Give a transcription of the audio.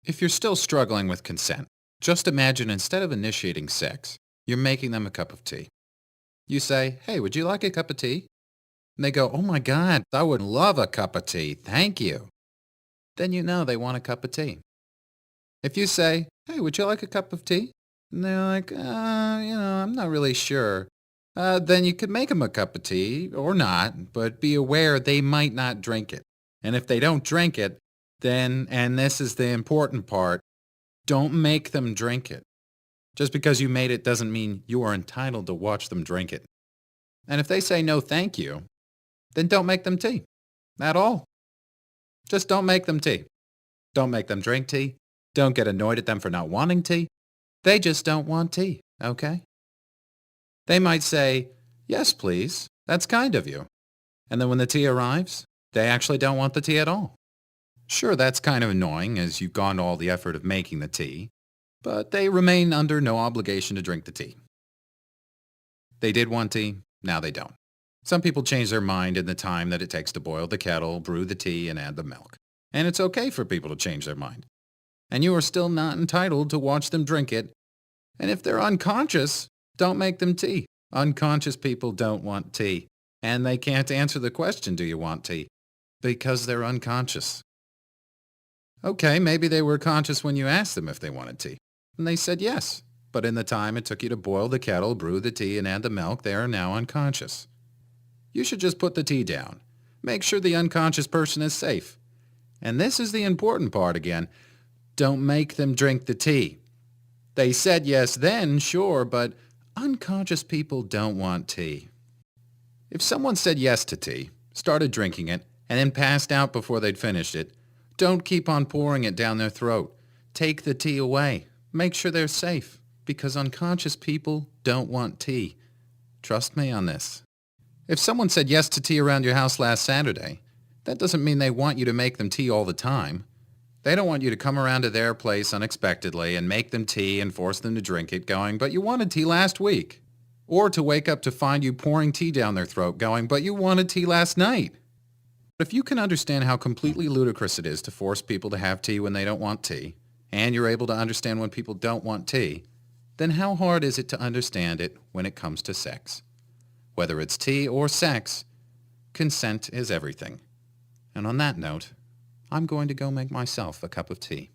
If you're still struggling with consent, just imagine instead of initiating sex, you're making them a cup of tea. You say, "Hey, would you like a cup of tea?" And they go, "Oh my God, I would love a cup of tea. Thank you." Then you know they want a cup of tea. If you say, "Hey, would you like a cup of tea?" And they're like, I'm not really sure. Then you could make them a cup of tea or not, but be aware they might not drink it. And if they don't drink it, then, and this is the important part, don't make them drink it. Just because you made it doesn't mean you are entitled to watch them drink it. And if they say no thank you, then don't make them tea. At all. Just don't make them tea. Don't make them drink tea. Don't get annoyed at them for not wanting tea. They just don't want tea, okay? They might say, "Yes, please. That's kind of you." And then when the tea arrives, they actually don't want the tea at all. Sure, that's kind of annoying as you've gone to all the effort of making the tea, but they remain under no obligation to drink the tea. They did want tea, now they don't. Some people change their mind in the time that it takes to boil the kettle, brew the tea, and add the milk. And it's okay for people to change their mind. And you are still not entitled to watch them drink it. And if they're unconscious, don't make them tea. Unconscious people don't want tea. And they can't answer the question, "Do you want tea?" because they're unconscious. Okay, maybe they were conscious when you asked them if they wanted tea. And they said yes. But in the time it took you to boil the kettle, brew the tea, and add the milk, they are now unconscious. You should just put the tea down. Make sure the unconscious person is safe. And this is the important part again. Don't make them drink the tea. They said yes then, sure, but unconscious people don't want tea. If someone said yes to tea, started drinking it, and then passed out before they'd finished it, don't keep on pouring it down their throat. Take the tea away. Make sure they're safe, because unconscious people don't want tea. Trust me on this. If someone said yes to tea around your house last Saturday, that doesn't mean they want you to make them tea all the time. They don't want you to come around to their place unexpectedly and make them tea and force them to drink it going, "But you wanted tea last week." Or to wake up to find you pouring tea down their throat going, "But you wanted tea last night." But if you can understand how completely ludicrous it is to force people to have tea when they don't want tea, and you're able to understand when people don't want tea, then how hard is it to understand it when it comes to sex? Whether it's tea or sex, consent is everything. And on that note, I'm going to go make myself a cup of tea.